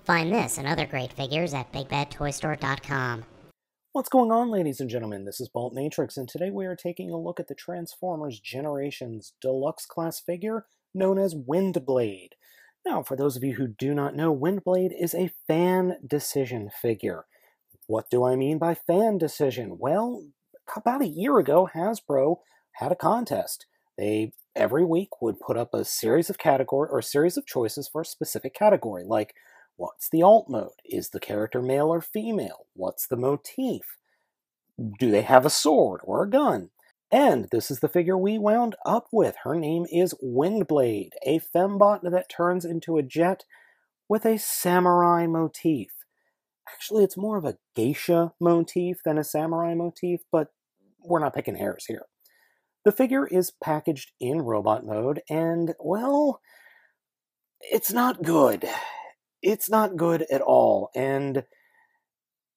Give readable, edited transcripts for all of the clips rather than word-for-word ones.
Find this and other great figures at BigBadToyStore.com. What's going on, ladies and gentlemen? This is baltmatrix, and today we are taking a look at the Transformers Generations Deluxe Class figure known as Windblade. Now, for those of you who do not know, Windblade is a fan decision figure. What do I mean by fan decision? Well, about a year ago, Hasbro had a contest. They every week would put up a series of choices for a specific category, like what's the alt mode? Is the character male or female? What's the motif? Do they have a sword or a gun? And this is the figure we wound up with. Her name is Windblade, a fembot that turns into a jet with a samurai motif. Actually, it's more of a geisha motif than a samurai motif, but we're not picking hairs here. The figure is packaged in robot mode, and, well, it's not good. It's not good at all, and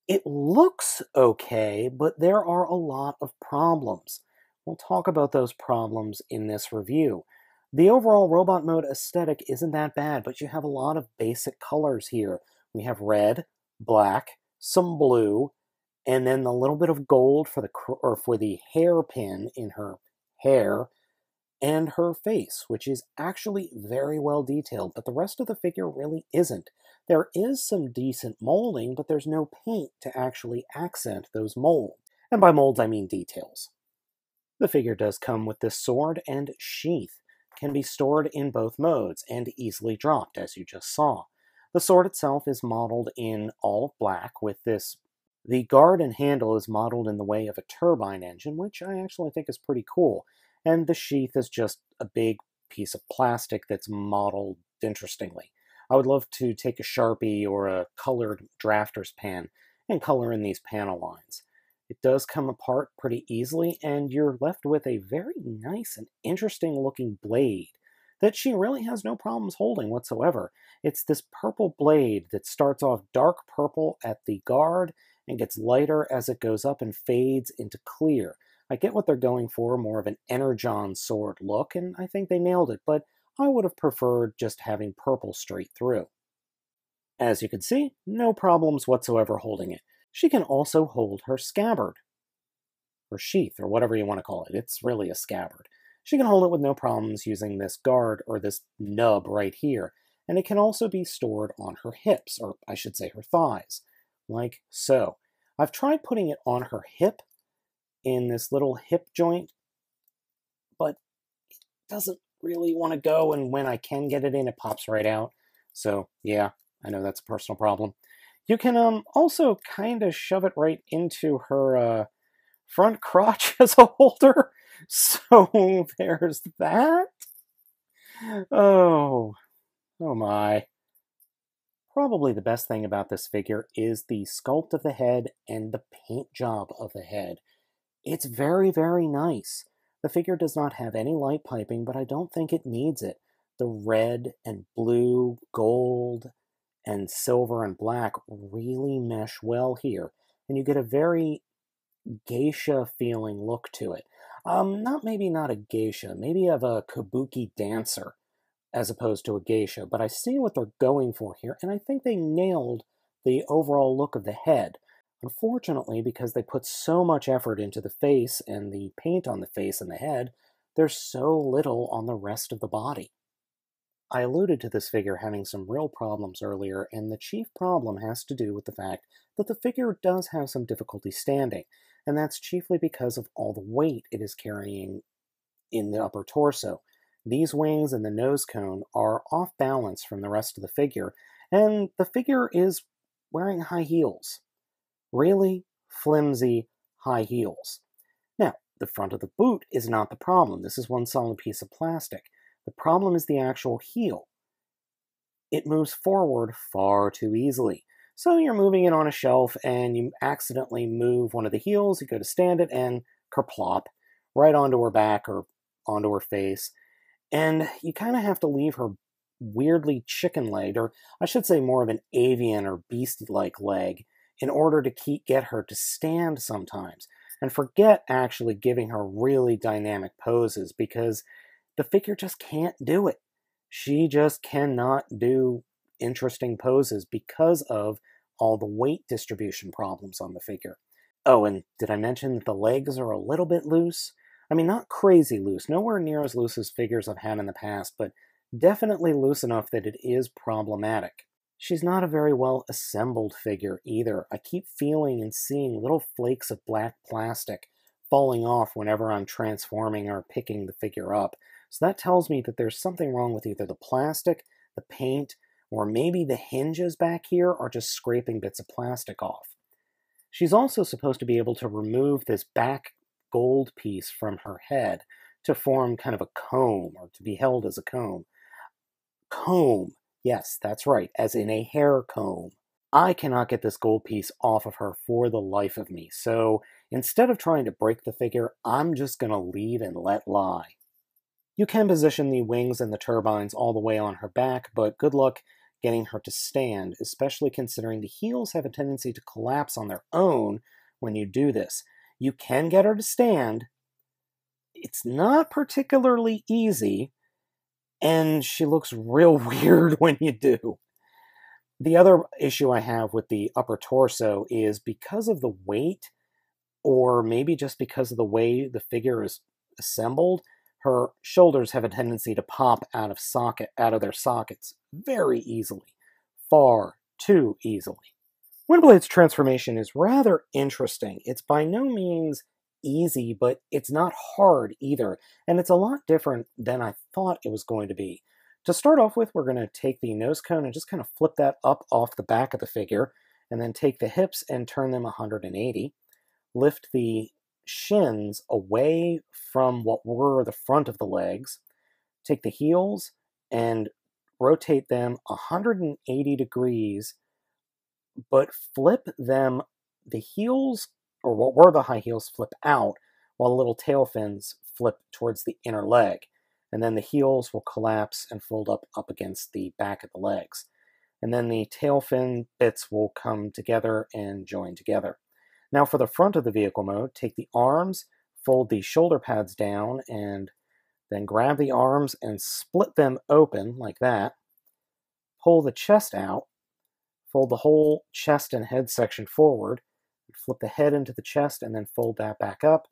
it looks okay, but there are a lot of problems. We'll talk about those problems in this review. The overall robot mode aesthetic isn't that bad, but you have a lot of basic colors here. We have red, black, some blue, and then the little bit of gold for the hairpin in her hair, and her face, which is actually very well detailed, but the rest of the figure really isn't. There is some decent molding, but there's no paint to actually accent those molds. And by molds, I mean details. The figure does come with this sword and sheath. Can be stored in both modes and easily dropped, as you just saw. The sword itself is modeled in all black with this. The guard and handle is modeled in the way of a turbine engine, which I actually think is pretty cool. And the sheath is just a big piece of plastic that's modeled interestingly. I would love to take a Sharpie or a colored drafter's pen and color in these panel lines. It does come apart pretty easily, and you're left with a very nice and interesting looking blade that she really has no problems holding whatsoever. It's this purple blade that starts off dark purple at the guard and gets lighter as it goes up and fades into clear. I get what they're going for, more of an Energon sword look, and I think they nailed it, but I would have preferred just having purple straight through. As you can see, no problems whatsoever holding it. She can also hold her scabbard, or sheath, or whatever you want to call it. It's really a scabbard. She can hold it with no problems using this guard, or this nub right here, and it can also be stored on her hips, or I should say her thighs, like so. I've tried putting it on her hip, in this little hip joint, but it doesn't really want to go, and when I can get it in, it pops right out. So yeah, I know that's a personal problem. You can also kind of shove it right into her front crotch as a holder. So there's that. Oh my. Probably the best thing about this figure is the sculpt of the head and the paint job of the head. It's very, very nice. The figure does not have any light piping, but I don't think it needs it. The red and blue, gold, and silver and black really mesh well here, and you get a very geisha-feeling look to it. Maybe not a geisha, maybe of a kabuki dancer, as opposed to a geisha, but I see what they're going for here, and I think they nailed the overall look of the head. Unfortunately, because they put so much effort into the face and the paint on the face and the head, there's so little on the rest of the body. I alluded to this figure having some real problems earlier, and the chief problem has to do with the fact that the figure does have some difficulty standing, and that's chiefly because of all the weight it is carrying in the upper torso. These wings and the nose cone are off balance from the rest of the figure, and the figure is wearing high heels. Really flimsy high heels. Now, the front of the boot is not the problem. This is one solid piece of plastic. The problem is the actual heel. It moves forward far too easily. So you're moving it on a shelf and you accidentally move one of the heels, you go to stand it, and kerplop, right onto her back or onto her face. And you kind of have to leave her weirdly chicken-legged, or I should say more of an avian or beast-like leg, in order to get her to stand sometimes. And forget actually giving her really dynamic poses, because the figure just can't do it. She just cannot do interesting poses because of all the weight distribution problems on the figure. Oh, and did I mention that the legs are a little bit loose? I mean, not crazy loose, nowhere near as loose as figures I've had in the past, but definitely loose enough that it is problematic. She's not a very well assembled figure either. I keep feeling and seeing little flakes of black plastic falling off whenever I'm transforming or picking the figure up. So that tells me that there's something wrong with either the plastic, the paint, or maybe the hinges back here are just scraping bits of plastic off. She's also supposed to be able to remove this back gold piece from her head to form kind of a comb, or to be held as a comb. Comb. Yes, that's right, as in a hair comb. I cannot get this gold piece off of her for the life of me, so instead of trying to break the figure, I'm just going to leave and let lie. You can position the wings and the turbines all the way on her back, but good luck getting her to stand, especially considering the heels have a tendency to collapse on their own when you do this. You can get her to stand. It's not particularly easy, and she looks real weird when you do. The other issue I have with the upper torso is because of the weight, or maybe just because of the way the figure is assembled, her shoulders have a tendency to pop out of their sockets very easily. Far too easily. Windblade's transformation is rather interesting. It's by no means easy, but it's not hard either, and it's a lot different than I thought it was going to be. To start off with, we're going to take the nose cone and just kind of flip that up off the back of the figure, and then take the hips and turn them 180. Lift the shins away from what were the front of the legs. Take the heels and rotate them 180 degrees, but flip them, the heels, or what were the high heels, flip out, while the little tail fins flip towards the inner leg. And then the heels will collapse and fold up against the back of the legs. And then the tail fin bits will come together and join together. Now for the front of the vehicle mode, take the arms, fold the shoulder pads down, and then grab the arms and split them open like that. Pull the chest out, fold the whole chest and head section forward, flip the head into the chest, and then fold that back up,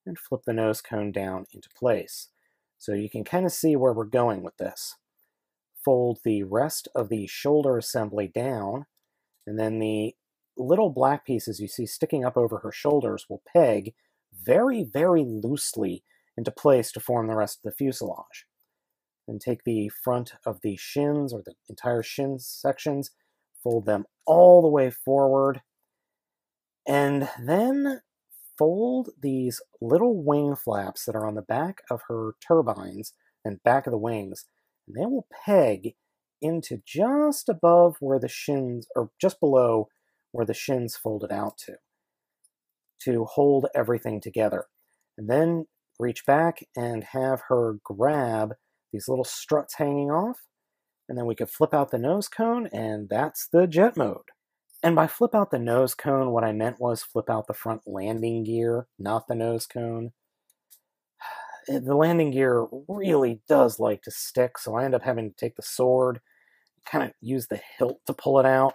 and flip the nose cone down into place. So you can kind of see where we're going with this. Fold the rest of the shoulder assembly down, and then the little black pieces you see sticking up over her shoulders will peg very, very loosely into place to form the rest of the fuselage. Then take the front of the shins, or the entire shin sections, fold them all the way forward, and then fold these little wing flaps that are on the back of her turbines and back of the wings, and they will peg into just above where the shins, or just below where the shins folded out to hold everything together. And then reach back and have her grab these little struts hanging off, and then we could flip out the nose cone, and that's the jet mode. And by flip out the nose cone, what I meant was flip out the front landing gear, not the nose cone. The landing gear really does like to stick, so I end up having to take the sword, kind of use the hilt to pull it out.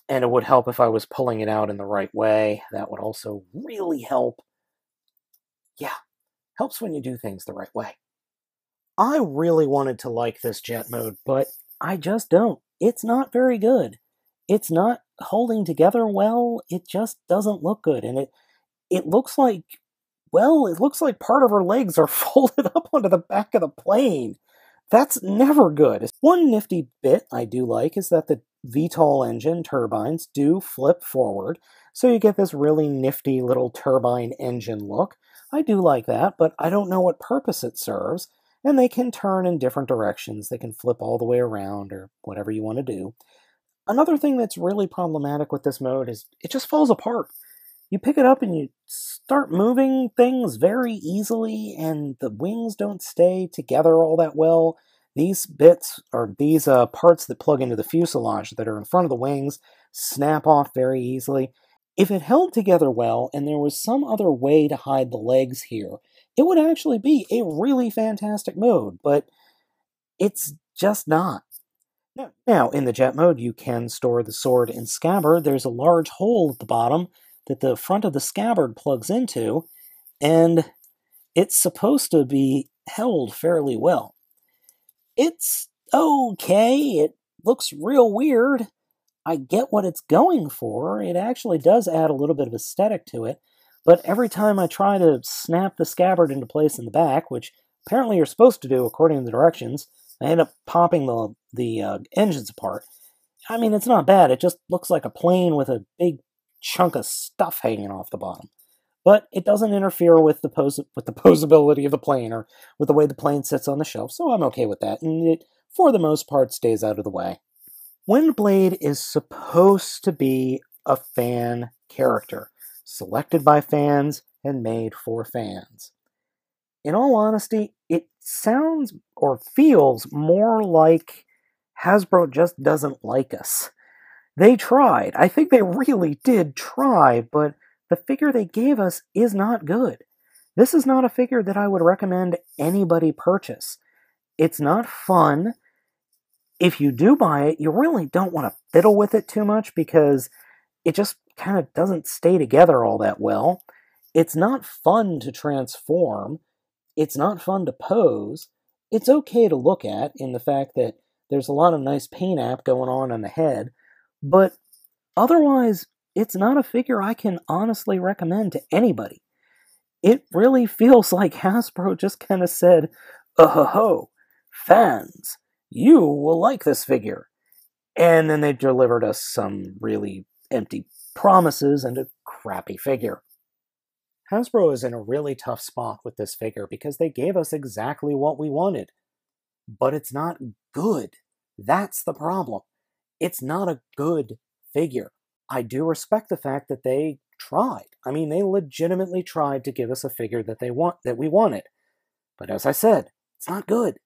And it would help if I was pulling it out in the right way. That would also really help. Yeah, helps when you do things the right way. I really wanted to like this jet mode, but I just don't. It's not very good. It's not holding together well. It just doesn't look good. And it looks like, well, it looks like part of her legs are folded up onto the back of the plane. That's never good. One nifty bit I do like is that the VTOL engine turbines do flip forward, so you get this really nifty little turbine engine look. I do like that, but I don't know what purpose it serves, and they can turn in different directions. They can flip all the way around, or whatever you want to do. Another thing that's really problematic with this mode is it just falls apart. You pick it up and you start moving things very easily, and the wings don't stay together all that well. These bits, or these parts that plug into the fuselage that are in front of the wings, snap off very easily. If it held together well and there was some other way to hide the legs here, it would actually be a really fantastic mode, but it's just not. Now, in the jet mode, you can store the sword in scabbard. There's a large hole at the bottom that the front of the scabbard plugs into, and it's supposed to be held fairly well. It's okay. It looks real weird. I get what it's going for. It actually does add a little bit of aesthetic to it, but every time I try to snap the scabbard into place in the back, which apparently you're supposed to do according to the directions, I end up popping the engines apart. I mean, it's not bad. It just looks like a plane with a big chunk of stuff hanging off the bottom. But it doesn't interfere with the posability of the plane or with the way the plane sits on the shelf, so I'm okay with that, and it, for the most part, stays out of the way. Windblade is supposed to be a fan character, selected by fans and made for fans. In all honesty, it sounds or feels more like Hasbro just doesn't like us. They tried. I think they really did try, but the figure they gave us is not good. This is not a figure that I would recommend anybody purchase. It's not fun. If you do buy it, you really don't want to fiddle with it too much because it just kind of doesn't stay together all that well. It's not fun to transform. It's not fun to pose. It's okay to look at in the fact that there's a lot of nice paint app going on the head, but otherwise, it's not a figure I can honestly recommend to anybody. It really feels like Hasbro just kind of said, ho, fans, you will like this figure. And then they delivered us some really empty promises and a crappy figure. Hasbro is in a really tough spot with this figure because they gave us exactly what we wanted. But it's not good. That's the problem. It's not a good figure. I do respect the fact that they tried. I mean, they legitimately tried to give us a figure that we wanted. But as I said, it's not good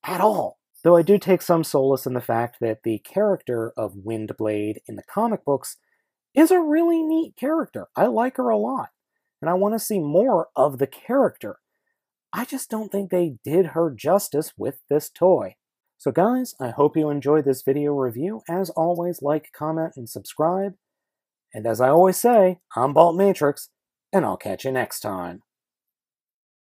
at all. Though I do take some solace in the fact that the character of Windblade in the comic books is a really neat character. I like her a lot, and I want to see more of the character. I just don't think they did her justice with this toy. So guys, I hope you enjoyed this video review. As always, like, comment, and subscribe. And as I always say, I'm baltmatrix, and I'll catch you next time.